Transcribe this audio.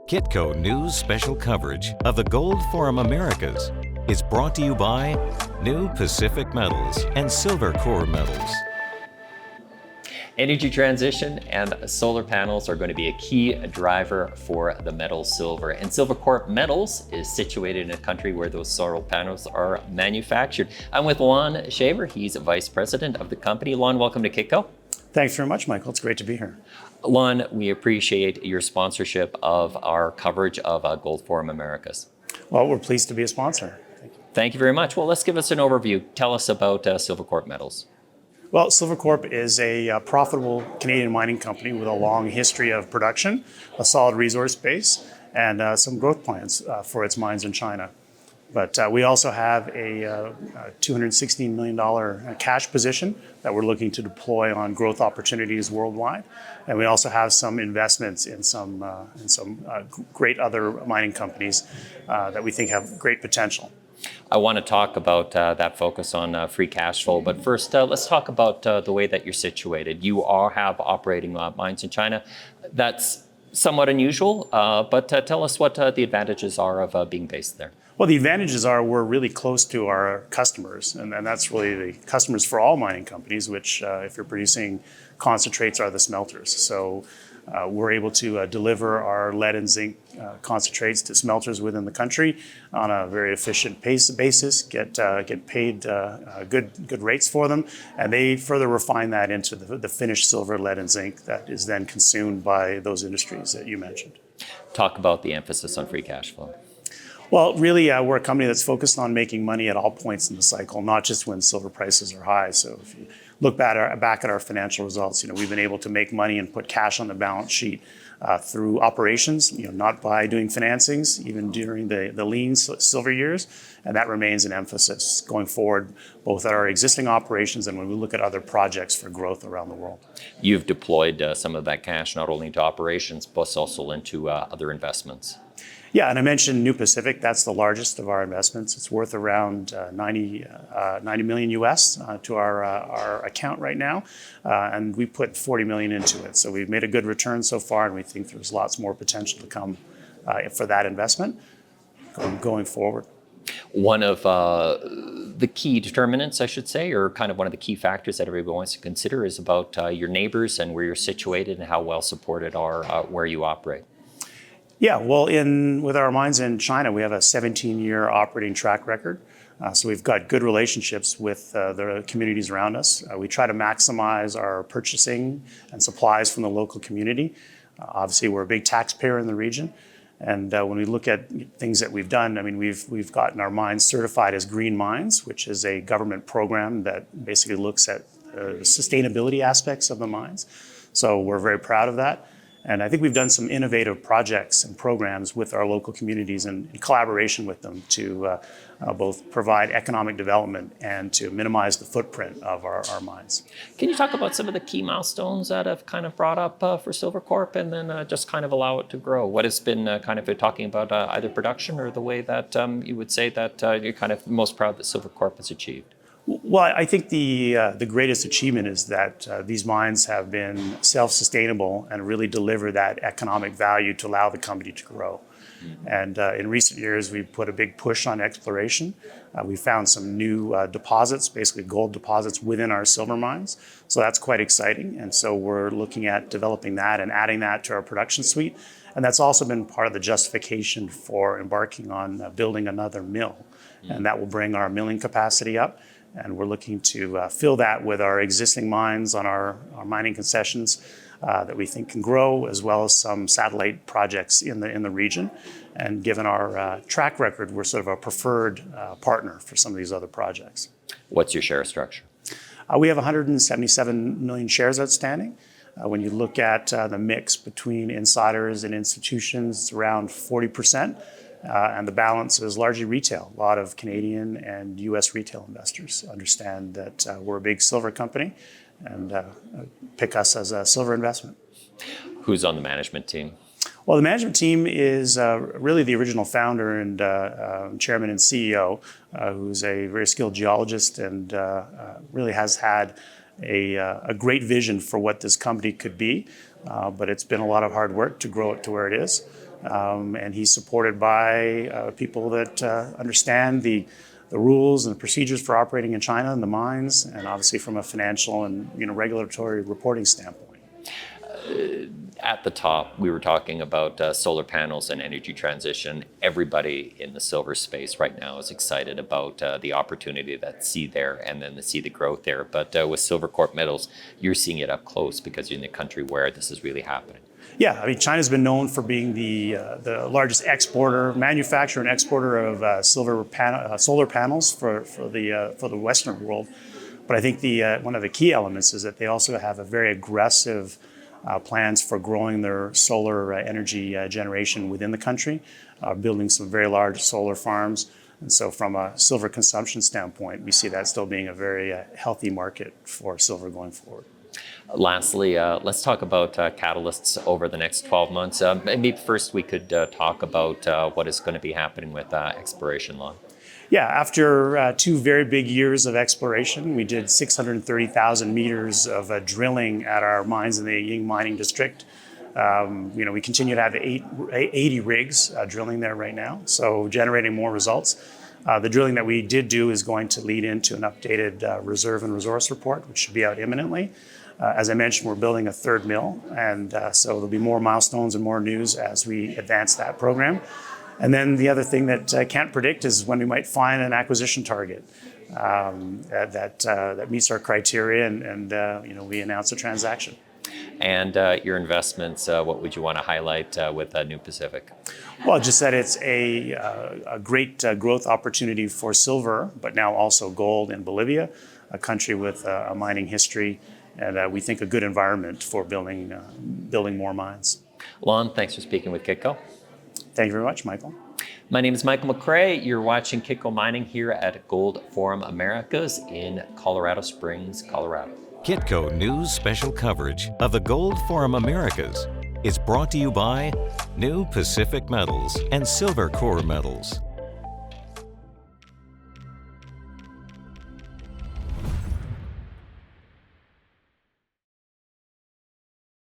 Kitco News special coverage of the Gold Forum Americas is brought to you by New Pacific Metals and Silvercorp Metals. Energy transition and solar panels are going to be a key driver for the metal silver. And Silvercorp Metals is situated in a country where those solar panels are manufactured. I'm with Lon Shaver. He's Vice President of the company. Lon, welcome to Kitco. Thanks very much, Michael. It's great to be here. Lon, we appreciate your sponsorship of our coverage of Gold Forum Americas. Well, we're pleased to be a sponsor. Thank you. Thank you very much. Well, let's give us an overview. Tell us about Silvercorp Metals. Well, Silvercorp is a profitable Canadian mining company with a long history of production, a solid resource base, and some growth plans for its mines in China. But we also have a $216 million cash position that we're looking to deploy on growth opportunities worldwide. And we also have some investments in some great other mining companies that we think have great potential. I want to talk about that focus on free cash flow, but first let's talk about the way that you're situated. You have operating mines in China. That's somewhat unusual, but tell us what the advantages are of being based there. Well, the advantages are we're really close to our customers, and that's really the customers for all mining companies, which if you're producing concentrates are the smelters. So we're able to deliver our lead and zinc concentrates to smelters within the country on a very efficient basis, get paid good rates for them, and they further refine that into the finished silver, lead, and zinc that is then consumed by those industries that you mentioned. Talk about the emphasis on free cash flow. Well, really, we're a company that's focused on making money at all points in the cycle, not just when silver prices are high. So if you look back at our financial results, we've been able to make money and put cash on the balance sheet through operations, not by doing financings, even during the lean silver years. And that remains an emphasis going forward, both at our existing operations and when we look at other projects for growth around the world. You've deployed some of that cash not only into operations, but also into other investments. Yeah, and I mentioned New Pacific. That's the largest of our investments. It's worth around 90 million US to our account right now, and we put 40 million into it. So we've made a good return so far, and we think there's lots more potential to come for that investment going forward. One of the key determinants, I should say, or kind of one of the key factors that everybody wants to consider is about your neighbors and where you're situated and how well supported are where you operate. Yeah, well, with our mines in China, we have a 17-year operating track record. So we've got good relationships with the communities around us. We try to maximize our purchasing and supplies from the local community. Obviously, we're a big taxpayer in the region. And when we look at things that we've done, we've gotten our mines certified as green mines, which is a government program that basically looks at the sustainability aspects of the mines. So we're very proud of that. And I think we've done some innovative projects and programs with our local communities and in collaboration with them to both provide economic development and to minimize the footprint of our mines. Can you talk about some of the key milestones that have kind of brought up for Silvercorp and then just kind of allow it to grow? What has been kind of talking about either production or the way that you would say that you're kind of most proud that Silvercorp has achieved? Well, I think the greatest achievement is that these mines have been self-sustainable and really deliver that economic value to allow the company to grow. Mm-hmm. And in recent years, we've put a big push on exploration. We found some new deposits, basically gold deposits within our silver mines. So that's quite exciting. And so we're looking at developing that and adding that to our production suite. And that's also been part of the justification for embarking on building another mill. Mm-hmm. And that will bring our milling capacity up. And we're looking to fill that with our existing mines on our mining concessions that we think can grow, as well as some satellite projects in the region. And given our track record, we're sort of a preferred partner for some of these other projects. What's your share structure? We have 177 million shares outstanding. When you look at the mix between insiders and institutions, it's around 40%. And the balance is largely retail. A lot of Canadian and U.S. retail investors understand that we're a big silver company and pick us as a silver investment. Who's on the management team? Well, the management team is really the original founder and chairman and CEO, who's a very skilled geologist and really has had a great vision for what this company could be. But it's been a lot of hard work to grow it to where it is. and he's supported by people that understand the rules and the procedures for operating in China and the mines, and obviously from a financial and regulatory reporting standpoint. At the top, we were talking about solar panels and energy transition. Everybody in the silver space right now is excited about the opportunity that see there and then to see the growth there. But with Silvercorp Metals, you're seeing it up close because you're in the country where this is really happening. Yeah, I mean, China's been known for being the largest manufacturer and exporter of solar panels for the Western world. But I think one of the key elements is that they also have a very aggressive plans for growing their solar energy generation within the country, building some very large solar farms. And so from a silver consumption standpoint, we see that still being a very healthy market for silver going forward. Lastly, let's talk about catalysts over the next 12 months. Maybe first we could talk about what is going to be happening with exploration, Lon. Yeah, after 2 very big years of exploration, we did 630,000 meters of drilling at our mines in the Ying mining district. We continue to have 80 rigs drilling there right now, so generating more results. The drilling that we did do is going to lead into an updated reserve and resource report, which should be out imminently. As I mentioned, we're building a 3rd mill, and so there'll be more milestones and more news as we advance that program. And then the other thing that I can't predict is when we might find an acquisition target that meets our criteria, and we announce a transaction. And your investments, what would you want to highlight with New Pacific? Well, just that it's a great growth opportunity for silver, but now also gold in Bolivia, a country with a mining history, and we think a good environment for building more mines. Lon, thanks for speaking with Kitco. Thank you very much, Michael. My name is Michael McRae. You're watching Kitco Mining here at Gold Forum Americas in Colorado Springs, Colorado. Kitco News special coverage of the Gold Forum Americas is brought to you by New Pacific Metals and Silvercorp Metals.